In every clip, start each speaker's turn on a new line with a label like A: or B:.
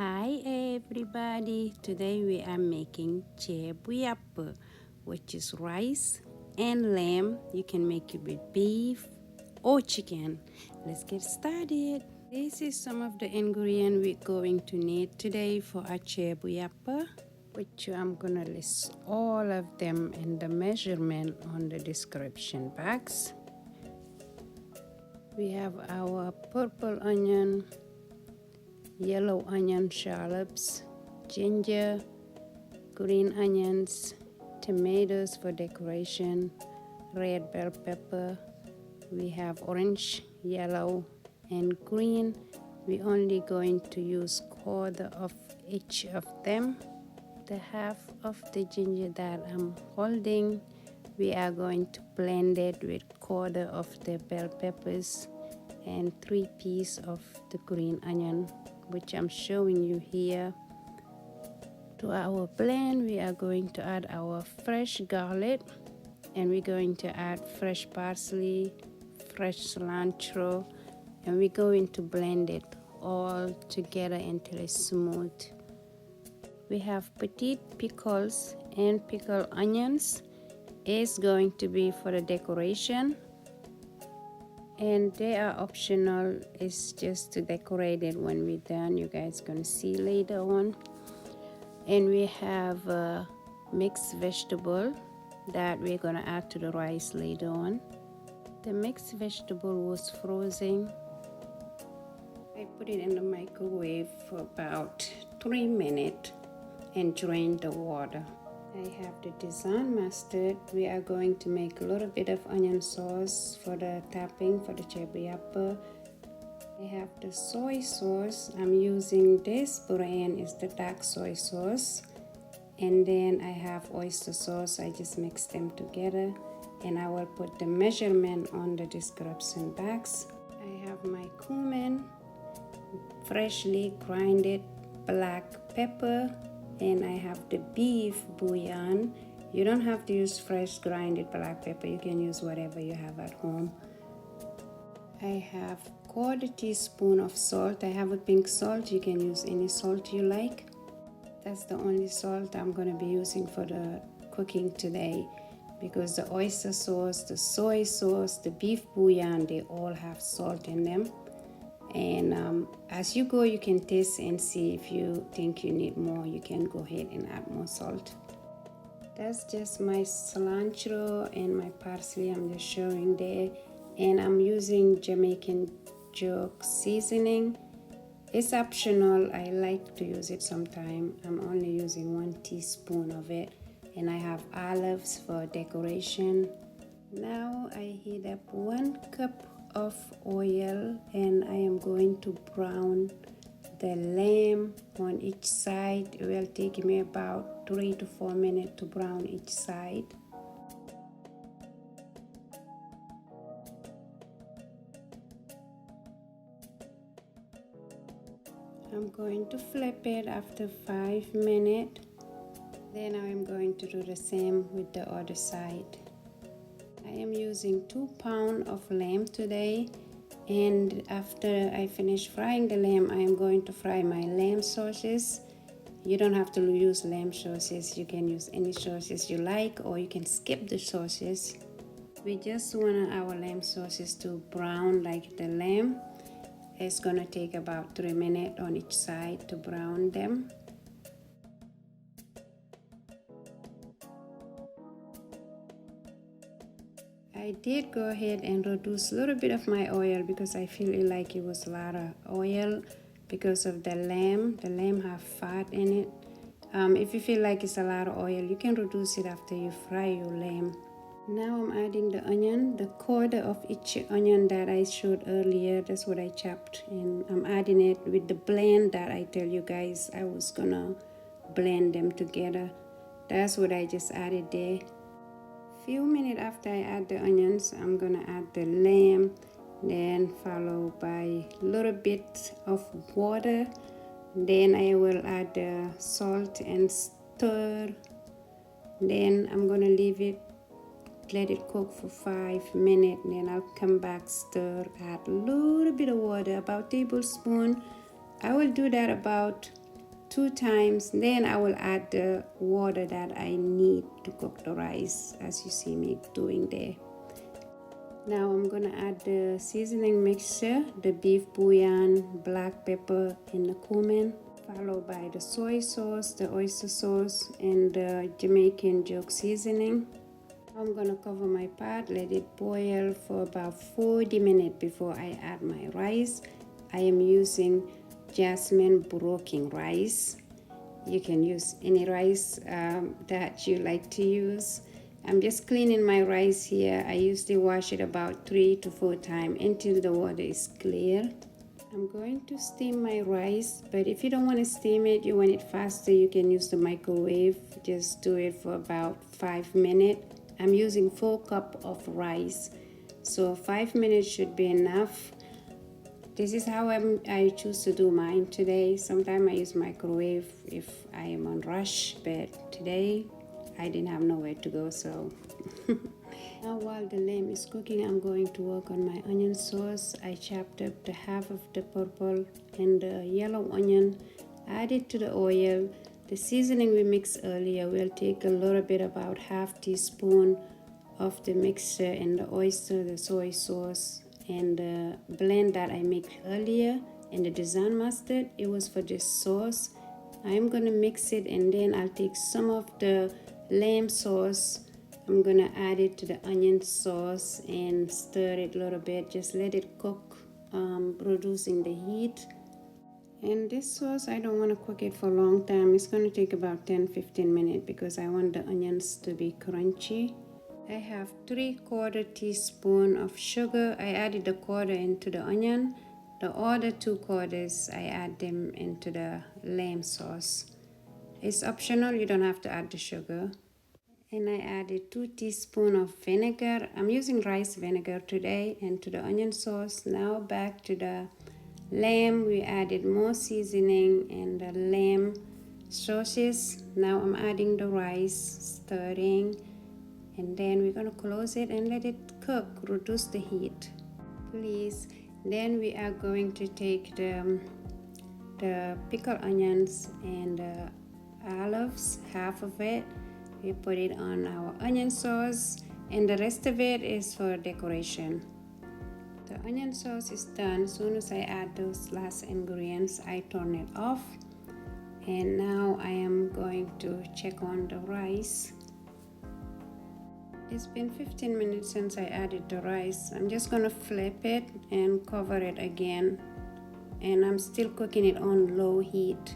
A: Hi everybody, today we are making Theibou Yapp, which is rice and lamb. You can make it with beef or chicken. Let's get started. This is some of the ingredients we're going to need today for our Theibou Yapp, which I'm gonna list all of them and the measurement on the description box. We have our purple onion, yellow onion shallots, ginger, green onions, tomatoes for decoration, red bell pepper. We have orange, yellow, and green. We're only going to use quarter of each of them. The half of the ginger that I'm holding, we are going to blend it with quarter of the bell peppers and 3 pieces of the green onion, which I'm showing you here. To our blend, we are going to add our fresh garlic, and we're going to add fresh parsley, fresh cilantro, and we're going to blend it all together until it's smooth. We have petite pickles and pickled onions. It's going to be for the decoration, and they are optional. It's just to decorate it when we're done. You guys gonna see later on. And we have a mixed vegetable that we're gonna add to the rice later on. The mixed vegetable was frozen. I put it in the microwave for about 3 minutes and drain the water. I have the Dijon mustard. We are going to make a little bit of onion sauce for the topping for the Theibou Yapp. I have the soy sauce. I'm using this brand, is the dark soy sauce. And then I have oyster sauce. I just mix them together, and I will put the measurement on the description box. I have my cumin, freshly grinded black pepper, and I have the beef bouillon. You don't have to use fresh grinded black pepper. You can use whatever you have at home. I have quarter teaspoon of salt. I have a pink salt. You can use any salt you like. That's the only salt I'm going to be using for the cooking today, because the oyster sauce, the soy sauce, the beef bouillon, they all have salt in them. And as you go, you can taste and see. If you think you need more, you can go ahead and add more salt. That's just my cilantro and my parsley I'm just showing there. And I'm using Jamaican Jerk Seasoning. It's optional. I like to use it sometime. I'm only using 1 teaspoon of it. And I have olives for decoration. Now I heat up 1 cup of oil, and I am going to brown the lamb on each side. It will take me about 3 to 4 minutes to brown each side. I'm going to flip it after 5 minutes. Then I am going to do the same with the other side. I am using 2 pounds of lamb today, and after I finish frying the lamb, I am going to fry my lamb sauces. You don't have to use lamb sauces. You can use any sauces you like, or you can skip the sauces. We just want our lamb sauces to brown like the lamb. It's gonna take about 3 minutes on each side to brown them. I did go ahead and reduce a little bit of my oil because I feel like it was a lot of oil because of the lamb. The lamb have fat in it. If you feel like it's a lot of oil, you can reduce it after you fry your lamb. Now I'm adding the onion, the quarter of each onion that I showed earlier. That's what I chopped, and I'm adding it with the blend that I tell you guys I was gonna blend them together. That's what I just added there. Few minutes after I add the onions, I'm gonna add the lamb, then followed by a little bit of water. Then I will add the salt and stir. Then I'm gonna leave it, let it cook for 5 minutes. Then I'll come back, stir, add a little bit of water, about a tablespoon. I will do that about 2 times. Then I will add the water that I need to cook the rice, as you see me doing there. Now I'm gonna add the seasoning mixture, the beef bouillon, black pepper, and the cumin, followed by the soy sauce, the oyster sauce, and the Jamaican jerk seasoning. I'm gonna cover my pot, let it boil for about 40 minutes before I add my rice. I am using Jasmine broken rice. You can use any rice that you like to use. I'm just cleaning my rice here. I usually wash it about 3 to 4 times until the water is clear. I'm going to steam my rice, but if you don't want to steam it, you want it faster, you can use the microwave. Just do it for about 5 minutes. I'm using 4 cups of rice, so 5 minutes should be enough. This is how I choose to do mine today. Sometimes I use microwave if I am on rush, but today I didn't have nowhere to go, so. Now while the lamb is cooking, I'm going to work on my onion sauce. I chopped up the half of the purple and the yellow onion, add it to the oil. The seasoning we mixed earlier, we'll take a little bit, about half teaspoon of the mixture and the oyster, the soy sauce, and the blend that I made earlier, and the Dijon mustard. It was for this sauce. I'm gonna mix it, and then I'll take some of the lamb sauce. I'm gonna add it to the onion sauce and stir it a little bit. Just let it cook, reducing the heat. And this sauce, I don't want to cook it for a long time. It's going to take about 10-15 minutes because I want the onions to be crunchy. I have 3/4 teaspoon of sugar. I added the quarter into the onion. The other 2/4, I add them into the lamb sauce. It's optional, you don't have to add the sugar. And I added 2 teaspoons of vinegar. I'm using rice vinegar today, and to the onion sauce. Now back to the lamb, we added more seasoning and the lamb sauces. Now I'm adding the rice, stirring, and then we're gonna close it and let it cook, reduce the heat, please. Then we are going to take the pickled onions and the olives, half of it. We put it on our onion sauce, and the rest of it is for decoration. The onion sauce is done. As soon as I add those last ingredients, I turn it off. And now I am going to check on the rice. It's been 15 minutes since I added the rice. I'm just gonna flip it and cover it again. And I'm still cooking it on low heat.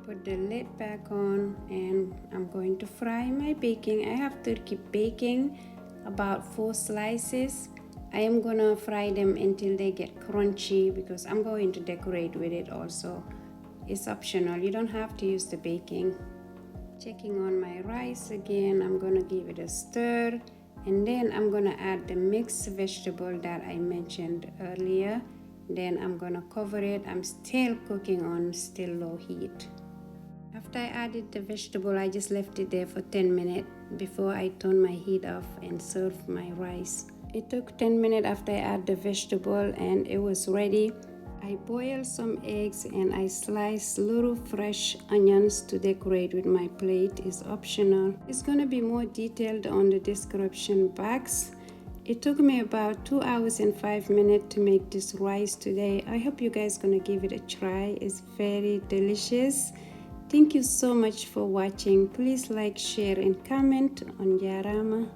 A: Put the lid back on, and I'm going to fry my bacon. I have to keep baking about 4 slices. I am gonna fry them until they get crunchy because I'm going to decorate with it also. It's optional, you don't have to use the baking. Checking on my rice again, I'm gonna give it a stir, and then I'm gonna add the mixed vegetable that I mentioned earlier. Then I'm gonna cover it. I'm still cooking on still low heat. After I added the vegetable, I just left it there for 10 minutes before I turned my heat off and served my rice. It took 10 minutes after I added the vegetable and it was ready. I boiled some eggs and I sliced little fresh onions to decorate with my plate. It's optional. It's gonna be more detailed on the description box. It took me about 2 hours and 5 minutes to make this rice today. I hope you guys gonna give it a try. It's very delicious. Thank you so much for watching. Please like, share, and comment on Yarama.